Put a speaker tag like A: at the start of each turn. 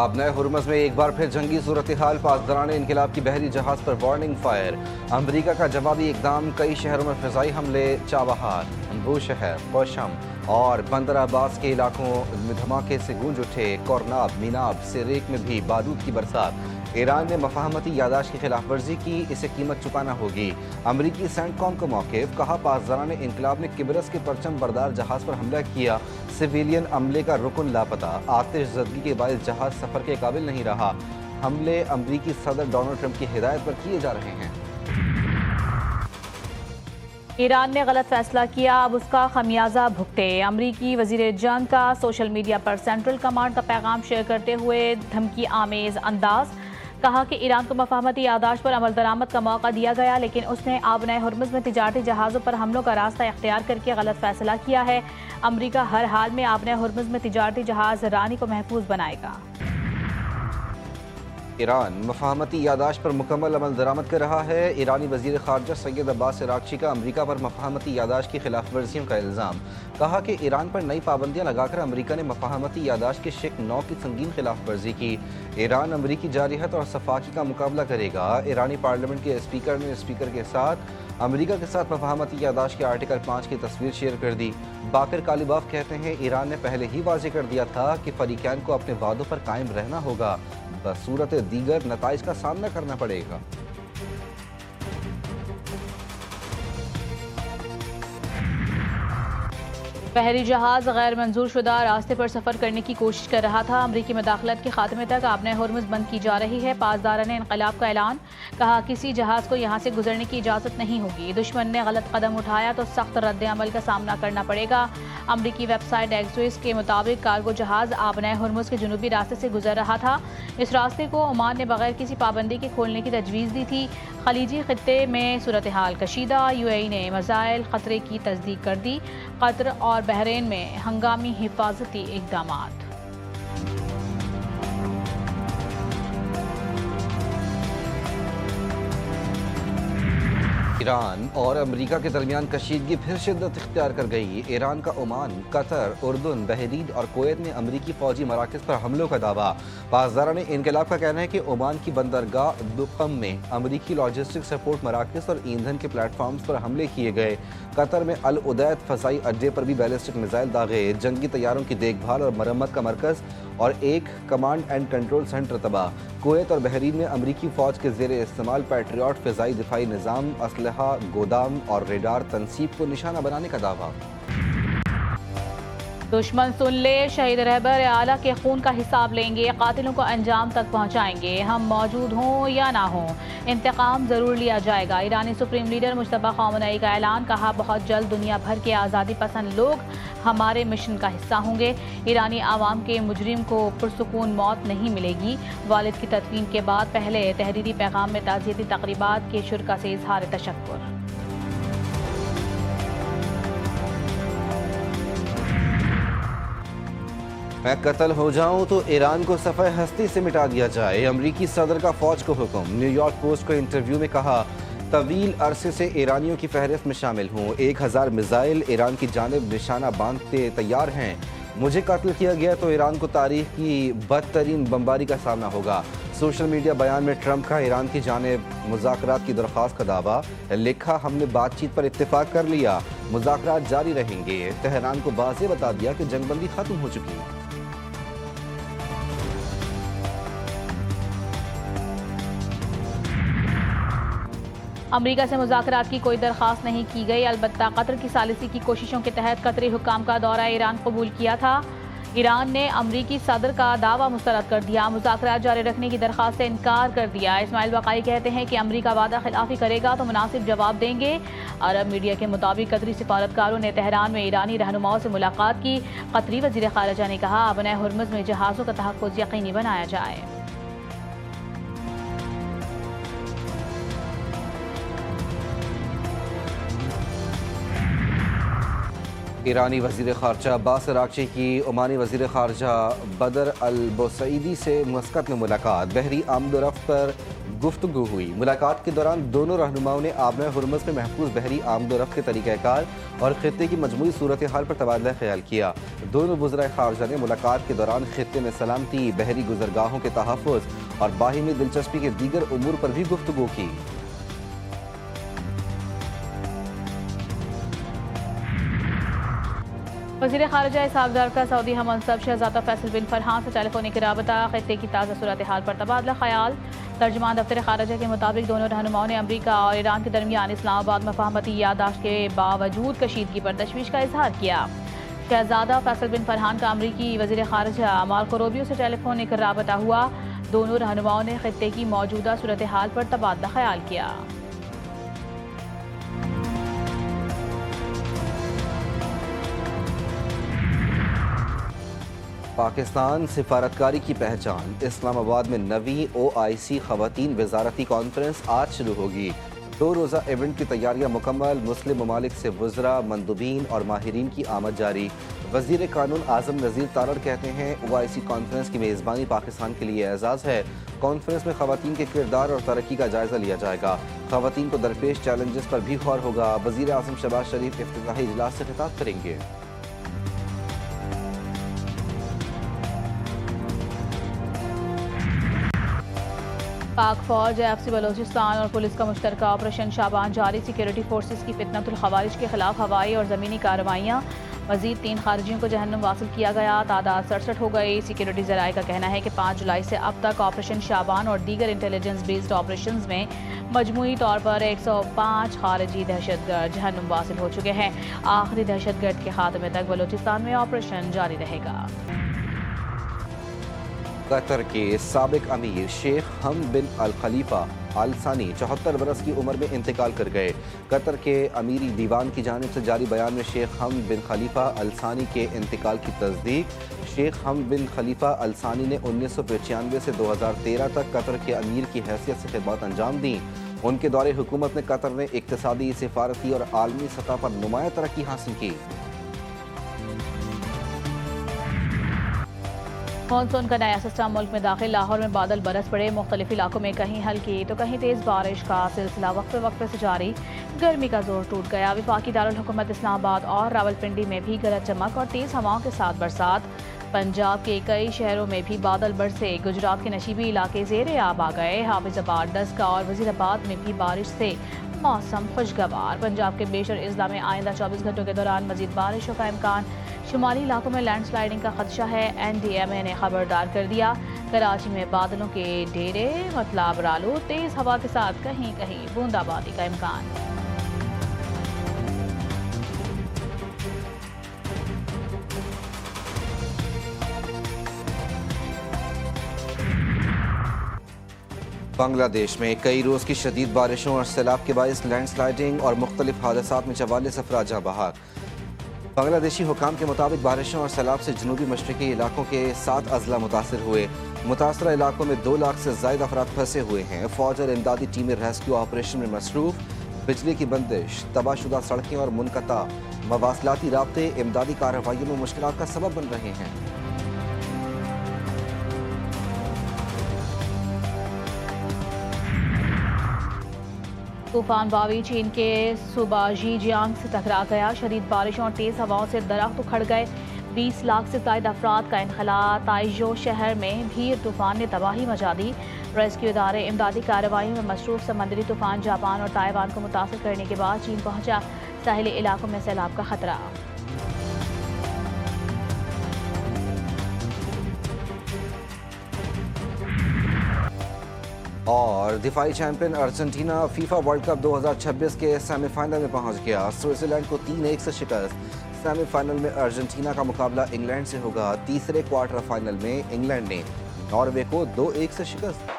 A: आबनाए हुर्मज़ में एक बार फिर जंगी सूरत-ए-हाल, पासदारान इनकलाब की बहरी जहाज़ पर वार्निंग फायर। अमरीका का जवाबी इकदाम, कई शहरों में फ़िज़ाई हमले, चाबहार, बूशहर, कोशम और बंदर अब्बास के इलाकों में धमाके से गूंज उठे। कोरनाब, मीनाब, सिरेक में भी बारूद की बरसात। ईरान ने मफाहमती यादाश्त की खिलाफ वर्जी की, इसे कीमत चुकाना होगी। अमरीकी सेंटकॉम का मौक़िफ़, कहा पासदारान इनकलाब ने किब्रस के परचम बरदार जहाज़ पर हमला किया, सिविलियन अमले का रुकन लापता। आतिश ज़दगी के बायस जहाज़ सफ़र के काबिल नहीं रहा। हमले अमरीकी सदर डोनाल्ड ट्रंप की हिदायत पर किए जा रहे हैं।
B: ईरान ने गलत फैसला किया, अब उसका खमियाजा भुगते। अमरीकी वज़ीर जंग का सोशल मीडिया पर सेंट्रल कमांड का पैगाम शेयर करते हुए धमकी आमेज अंदाज, कहा कि ईरान को मफाहमती यादाश्त पर अमल दरामद का मौका दिया गया, लेकिन उसने आबनाए हुर्मुज़ में तिजारती जहाज़ों पर हमलों का रास्ता इख्तियार करके गलत फैसला किया है। अमरीका हर हाल में आबनाए हुर्मुज़ में तिजारती जहाज़ रानी को महफूज बनाएगा।
A: ईरान मफाहमती यादाश्त पर मुकम्मल अमल दरामद कर रहा है। ईरानी वज़ीर ख़ारजा सैयद अब्बास इराक़ची का अमरीका पर मफाहमती यादाश्त की खिलाफ वर्जियों का इल्ज़ाम, कहा कि ईरान पर नई पाबंदियाँ लगाकर अमरीका ने मफाहमती यादाश्त के शिक 9 की संगीन खिलाफ वर्जी की। ईरान अमरीकी जारहत और सफाकी का मुकाबला करेगा। ईरानी पार्लियामेंट के स्पीकर ने स्पीकर के साथ अमरीका के साथ मफाहमती यादाश्त के आर्टिकल 5 की तस्वीर शेयर कर दी। बाकर कालीबाफ कहते हैं, ईरान ने पहले ही वाज़ेह कर दिया था कि फ़रीक़ैन को अपने वादों पर कायम रहना होगा, बसूरत दीगर नताइज का सामना करना पड़ेगा।
B: बहरी जहाज़ गैर मंजूर शुदा रास्ते पर सफ़र करने की कोशिश कर रहा था। अमरीकी मदाखलत के खात्मे तक आबनाए हुर्मुज़ बंद की जा रही है। पासदारान इनकलाब का ऐलान, कहा किसी जहाज़ को यहाँ से गुजरने की इजाज़त नहीं होगी। दुश्मन ने गलत कदम उठाया तो सख्त रद्द अमल का सामना करना पड़ेगा। अमरीकी वेबसाइट एक्सिस के मुताबिक कार्गो जहाज़ आबनाए हुर्मुज़ के जनूबी रास्ते से गुजर रहा था। इस रास्ते को ओमान ने बगैर किसी पाबंदी के खोलने की तजवीज़ दी थी। खलीजी खित्ते में सूरत हाल कशीदा, यूएई ने मसाइल खतरे की तस्दीक कर दी। कतर और बहरीन में हंगामी हिफाजती इक़दामात।
A: ईरान और अमरीका के दरमियान कशीदगी फिर शिद्दत इख्तियार कर गई। ईरान का ओमान, कतर, उर्दून, बहरीन और कुवैत ने अमरीकी फौजी मराकज़ पर हमलों का दावा। पासदारान इनकलाब का कहना है कि ओमान की बंदरगाह दुक़म में अमरीकी लॉजिस्टिक सपोर्ट मराकज़ और ईंधन के प्लेटफॉर्म्स पर हमले किए गए। कतर में अल उदैद फ़ज़ाई अड्डे पर भी बैलिस्टिक मिसाइल दागे। जंगी तैयारों की देखभाल और मरम्मत का मरकज़ और एक कमांड एंड कंट्रोल सेंटर तबाह। कुवैत और बहरीन में अमरीकी फ़ौज के ज़ेरे इस्तेमाल पैट्रियट फ़िज़ाई दिफाई निज़ाम, असलहा, गोदाम और रेडार तनसीब को निशाना बनाने का दावा।
B: दुश्मन सुन ले, शहीद रहबर आला के खून का हिसाब लेंगे, कातिलों को अंजाम तक पहुंचाएंगे, हम मौजूद हों या ना हों, इंतकाम ज़रूर लिया जाएगा। ईरानी सुप्रीम लीडर मुश्तबा ख़ामेनी का ऐलान, कहा बहुत जल्द दुनिया भर के आज़ादी पसंद लोग हमारे मिशन का हिस्सा होंगे। ईरानी आवाम के मुजरिम को पुरसुकून मौत नहीं मिलेगी। वालिद की तदफीन के बाद पहले तहरीरी पैगाम में ताज़ियती तक़रीबात के शुरा से इज़हार तशक्कुर।
A: मैं कत्ल हो जाऊं तो ईरान को सफ़े हस्ती से मिटा दिया जाए, अमरीकी सदर का फ़ौज को हुक्म। न्यूयॉर्क पोस्ट को इंटरव्यू में कहा, तवील अरसे से ईरानियों की फहरिस्त में शामिल हूँ। 1000 मिसाइल ईरान की जानिब निशाना बांधते तैयार हैं। मुझे कत्ल किया गया तो ईरान को तारीख की बदतरीन बमबारी का सामना होगा। सोशल मीडिया बयान में ट्रंप का ईरान की जानिब मुज़ाकरात की दरख्वास्त का दावा, लिखा हमने बातचीत पर इत्तेफाक कर लिया, मुज़ाकरात जारी रहेंगे। तेहरान को वाज़ेह बता दिया कि जंगबंदी ख़त्म हो चुकी है।
B: अमरीका से मुज़ाकरात की कोई दरख्वास्त नहीं की गई, अलबत्ता कतर की सालिसी की कोशिशों के तहत कतरी हुक्काम का दौरा ईरान कबूल किया था। ईरान ने अमरीकी सदर का दावा मुस्तरद कर दिया, मुज़ाकरात जारी रखने की दरख्वास्त से इनकार कर दिया। इस्माइल वक़ाई कहते हैं कि अमरीका वादा खिलाफी करेगा तो मुनासिब जवाब देंगे। अरब मीडिया के मुताबिक कतरी सिफारतकारों ने तेहरान में ईरानी रहनुमाओं से मुलाकात की। कतरी वज़ीर ख़ारिजा ने कहा, आबनाए हुर्मुज़ में जहाज़ों का तहफ़्फ़ुज़ यकीनी बनाया जाए।
A: ایرانی وزیر خارجہ عباس عراقچی کی عمانی وزیر خارجہ بدر البوسعیدی سے مسقط میں ملاقات، بحری آمد و رفت پر گفتگو ہوئی۔ ملاقات کے دوران دونوں رہنماؤں نے آبنہ ہرمز میں محفوظ بحری آمد و رفت کے طریقہ کار اور خطے کی مجموعی صورتحال پر تبادلہ خیال کیا۔ دونوں وزرائے خارجہ نے ملاقات کے دوران خطے میں سلامتی، بحری گزرگاہوں کے تحفظ اور باہمی دلچسپی کے دیگر امور پر بھی گفتگو کی۔
B: وزیر خارجہ اسحاق ڈار کا سعودی ہم منصب شہزادہ فیصل بن فرحان سے ٹیلی فونک رابطہ، خطے کی تازہ صورتحال پر تبادلہ خیال۔ ترجمان دفتر خارجہ کے مطابق دونوں رہنماؤں نے امریکہ اور ایران کے درمیان اسلام آباد مفاہمتی یادداشت کے باوجود کشیدگی پر تشویش کا اظہار کیا۔ شہزادہ فیصل بن فرحان کا امریکی وزیر خارجہ مارکو روبیو سے ٹیلی فونک رابطہ ہوا۔ دونوں رہنماؤں نے خطے کی موجودہ صورتحال پر تبادلہ خیال کیا۔
A: پاکستان سفارتکاری کی پہچان، اسلام آباد میں نویں OIC خواتین وزارتی کانفرنس آج شروع ہوگی۔ 2 روزہ ایونٹ کی تیاریاں مکمل، مسلم ممالک سے وزراء، مندوبین اور ماہرین کی آمد جاری۔ وزیر قانون اعظم نذیر تارڑ کہتے ہیں OIC کانفرنس کی میزبانی پاکستان کے لیے اعزاز ہے۔ کانفرنس میں خواتین کے کردار اور ترقی کا جائزہ لیا جائے گا۔ خواتین کو درپیش چیلنجز پر بھی غور ہوگا۔ وزیر اعظم شہباز شریف افتتاحی اجلاس سے خطاب کریں گے۔
B: پاک فوج، AFC بلوچستان اور پولیس کا مشترکہ آپریشن شعبان جاری، سیکیورٹی فورسز کی فتنۃ الخوارج کے خلاف ہوائی اور زمینی کارروائیاں۔ مزید 3 خارجیوں کو جہنم واصل کیا گیا، تعداد 67 ہو گئی۔ سیکیورٹی ذرائع کا کہنا ہے کہ 5 جولائی سے اب تک آپریشن شعبان اور دیگر انٹیلیجنس بیسڈ آپریشنز میں مجموعی طور پر 105 خارجی دہشت گرد جہنم واصل ہو چکے ہیں۔ آخری دہشت گرد کے خاتمے تک بلوچستان میں آپریشن جاری رہے گا۔
A: قطر کے سابق امیر شیخ حمد بن الخلیفہ آل ثانی 74 برس کی عمر میں انتقال کر گئے۔ قطر کے امیری دیوان کی جانب سے جاری بیان میں شیخ حمد بن خلیفہ آل ثانی کے انتقال کی تصدیق۔ شیخ حمد بن خلیفہ آل ثانی نے 1995 سے 2013 تک قطر کے امیر کی حیثیت سے خدمات انجام دیں۔ ان کے دور حکومت میں قطر نے اقتصادی، سفارتی اور عالمی سطح پر نمایاں ترقی حاصل کی۔
B: مانسون کا نیا سسٹم ملک میں داخل، لاہور میں بادل برس پڑے، مختلف علاقوں میں کہیں ہلکی تو کہیں تیز بارش کا سلسلہ وقفے وقفے سے جاری، گرمی کا زور ٹوٹ گیا۔ وفاقی دارالحکومت اسلام آباد اور راولپنڈی میں بھی گرج چمک اور تیز ہواؤں کے ساتھ برسات۔ پنجاب کے کئی شہروں میں بھی بادل برسے، گجرات کے نشیبی علاقے زیر آب آ گئے۔ حافظ آباد، ڈسکہ اور وزیر آباد میں بھی بارش سے موسم خوشگوار۔ پنجاب کے بیشتر اضلاع میں آئندہ 24 گھنٹوں کے دوران مزید بارشوں کا امکان، شمالی علاقوں میں لینڈ سلائیڈنگ کا خدشہ ہے، NDMA نے خبردار کر دیا۔ کراچی میں بادلوں کے ڈھیرے، مطلب رالو، تیز ہوا کے ساتھ کہیں کہیں بوندا بادی کا امکان۔
A: بنگلہ دیش میں کئی روز کی شدید بارشوں اور سیلاب کے باعث لینڈ سلائیڈنگ اور مختلف حادثات میں 44 افراد جاں بحق۔ بنگلہ دیشی حکام کے مطابق بارشوں اور سیلاب سے جنوبی مشرقی علاقوں کے 7 اضلاع متاثر ہوئے۔ متاثرہ علاقوں میں 2 لاکھ سے زائد افراد پھنسے ہوئے ہیں۔ فوج اور امدادی ٹیمیں ریسکیو آپریشن میں مصروف۔ بجلی کی بندش، تباہ شدہ سڑکیں اور منقطع مواصلاتی رابطے امدادی کارروائیوں میں مشکلات کا سبب بن رہے ہیں۔
B: طوفان باوی چین کے صوبہ ژی جیانگ سے ٹکرا گیا، شدید بارشوں اور تیز ہواؤں سے درخت اکھڑ گئے، 20 لاکھ سے زائد افراد کا انخلا۔ تائیژو شہر میں بھی طوفان نے تباہی مچا دی، ریسکیو ادارے امدادی کارروائیوں میں مصروف۔ سمندری طوفان جاپان اور تائیوان کو متاثر کرنے کے بعد چین پہنچا، ساحلی علاقوں میں سیلاب کا خطرہ۔
A: اور دفاعی champion Argentina FIFA world cup 2026 کے سیمی فائنل میں پہنچ گیا، سوئٹزرلینڈ کو 3-1 سے شکست۔ سیمی فائنل میں ارجنٹینا کا مقابلہ انگلینڈ سے ہوگا۔ تیسرے کوارٹر فائنل میں انگلینڈ نے ناروے کو 2-1 سے شکست۔